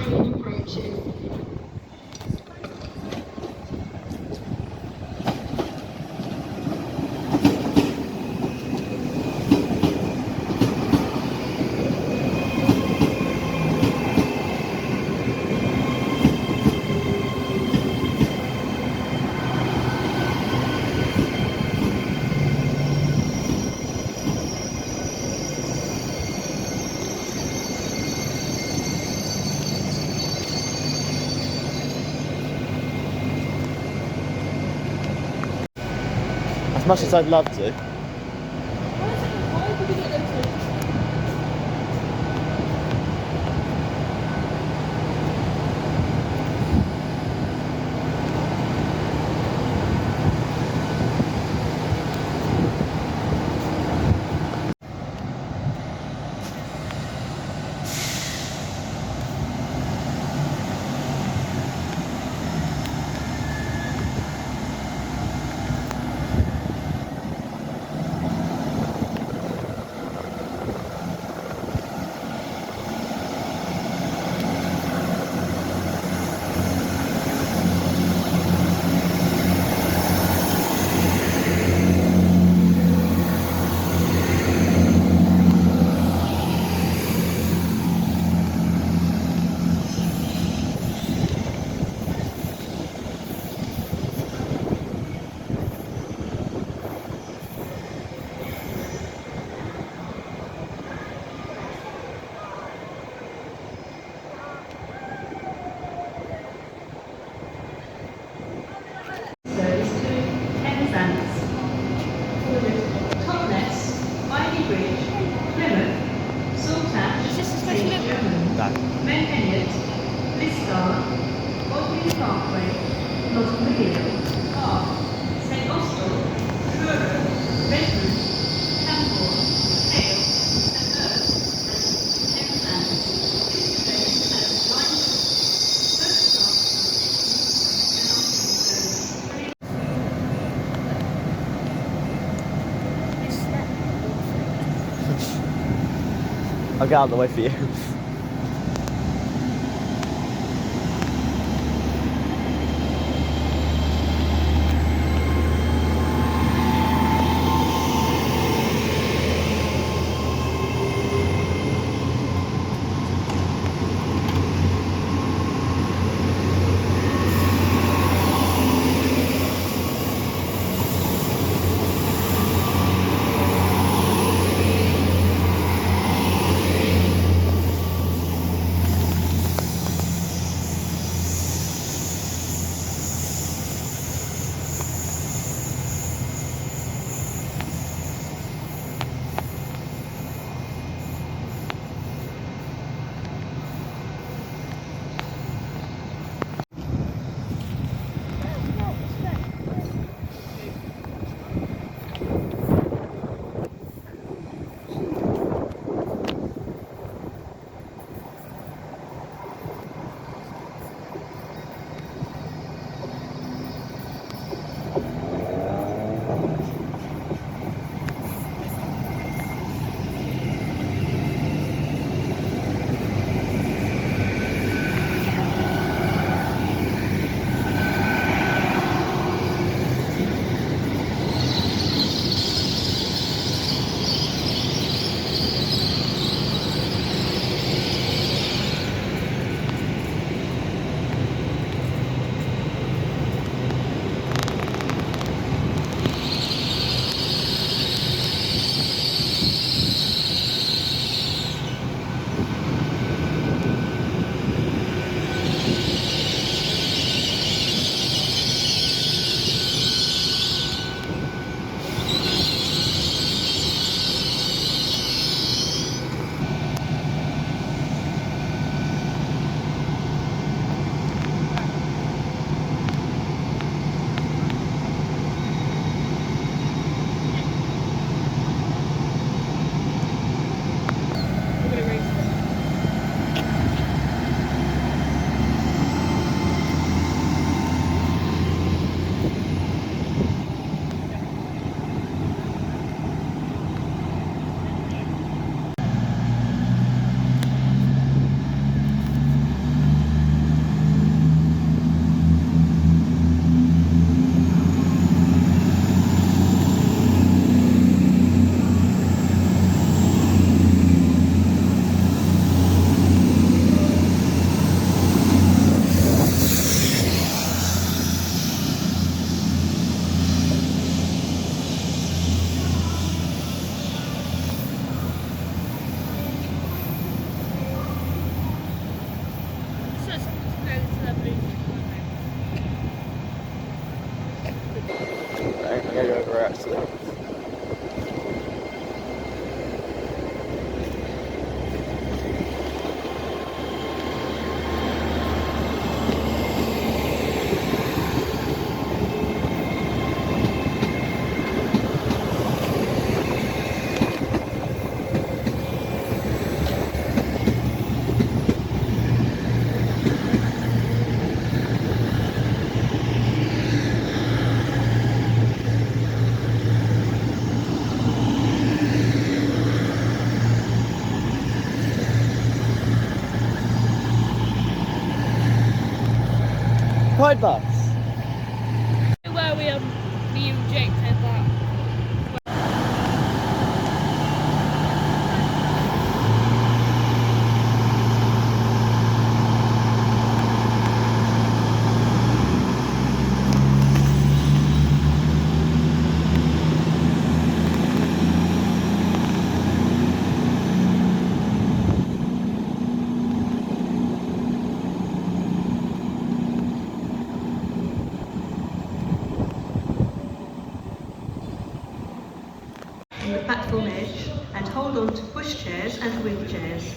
train approaches. As much as I'd love to. Why did we get them to? Goes to Penzance, Totnes, Ivy Bridge, Plymouth, Saltash, St John's, No. Menheniot, Liscar, Bodley Parkway, Notting Hill, Bath, St Austell, Truro, Redmond, Camborne, Hale, St Earth, and Penzance. This train has line first class and afternoon service. I'll get out of the way for you. Pride bus. Where we ejected that. On the platform edge and hold on to pushchairs and wheelchairs.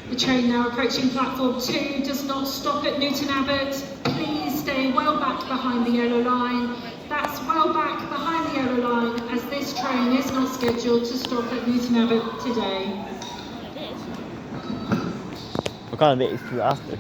The train now approaching platform 2 does not stop at Newton Abbot. Please stay well back behind the yellow line. That's well back behind the yellow line, as this train is not scheduled to stop at Newton Abbot today. What kind of bit is to after?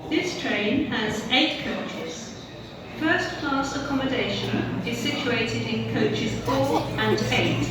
This train has 8 coaches. First class accommodation is situated in coaches 4 and 8.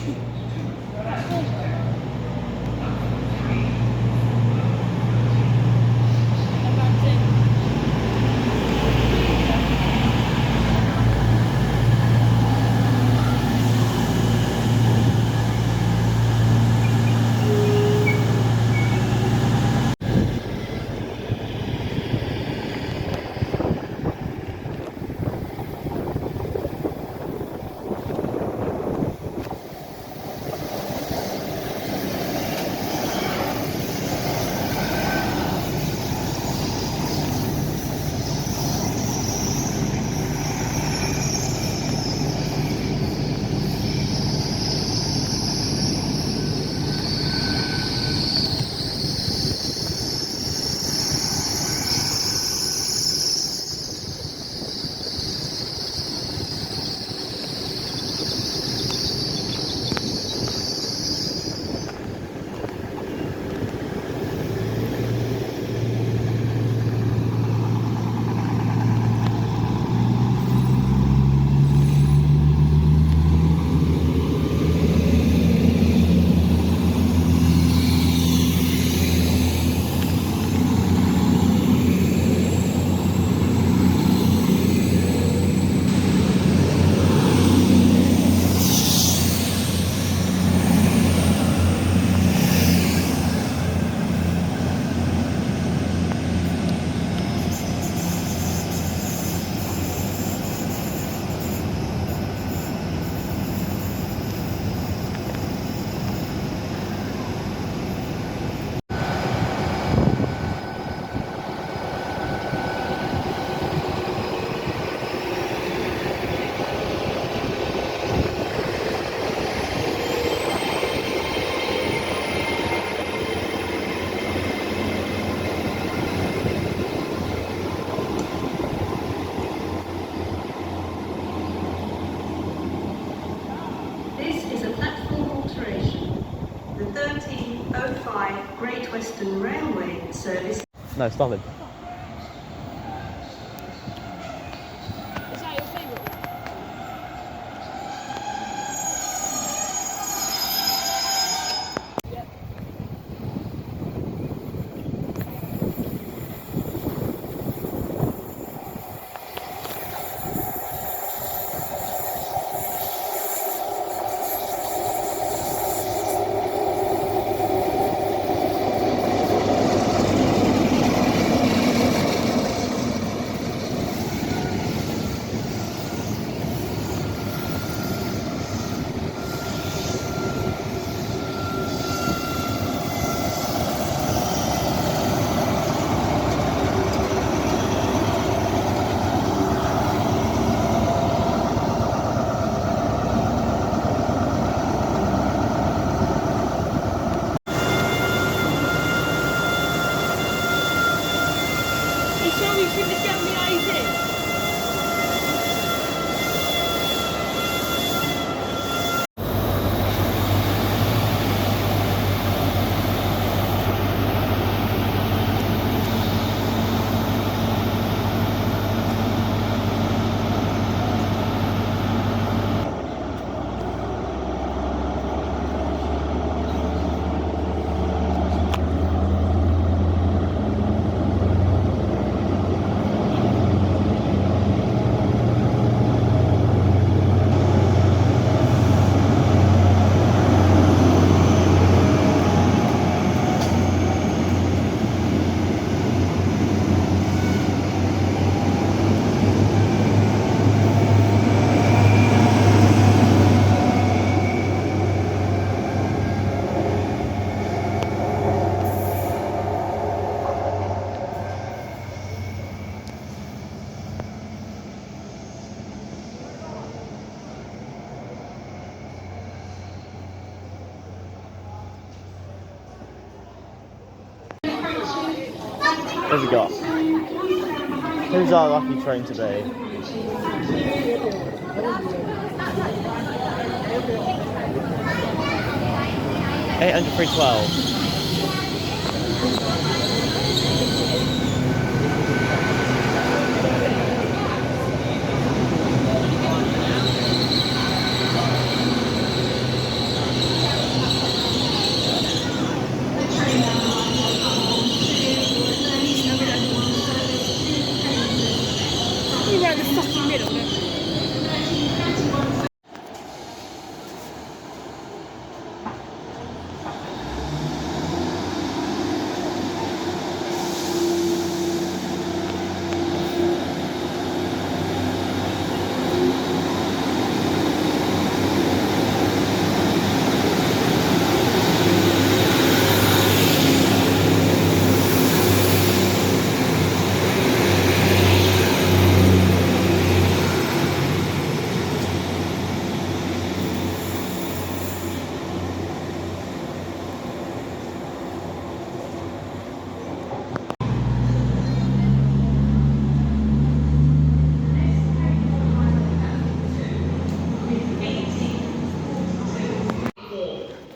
The 1305 Great Western Railway service. No, stop him. Is that your favourite Who's we got? Who's our lucky train today? $803.12. You right in the fucking middle there.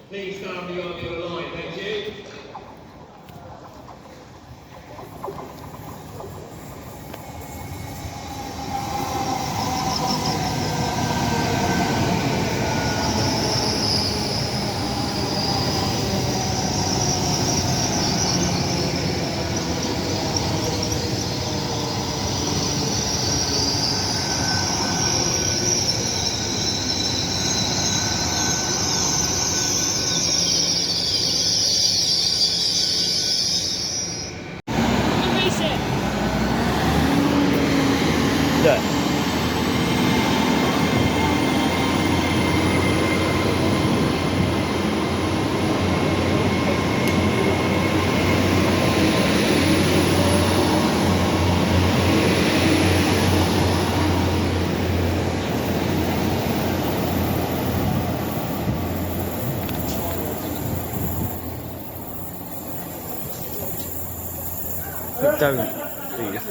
Please stand beyond the other line, thank you. Release it. Do it. But don't, please.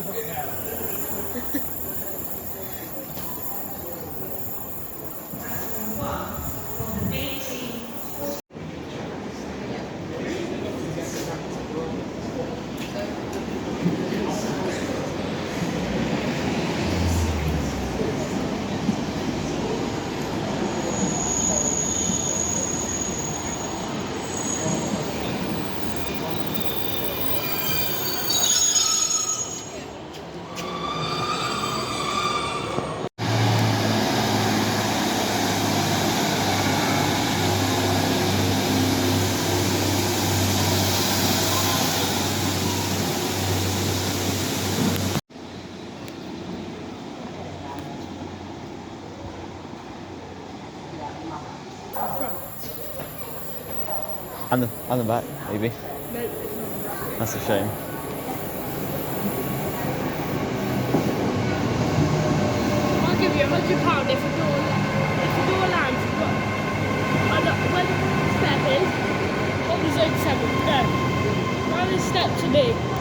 And the back, maybe. No, it's not. That's a shame. I'll give you £100 if the door lands. I don't, where the step is, on the zone 7, no. Round the step to me.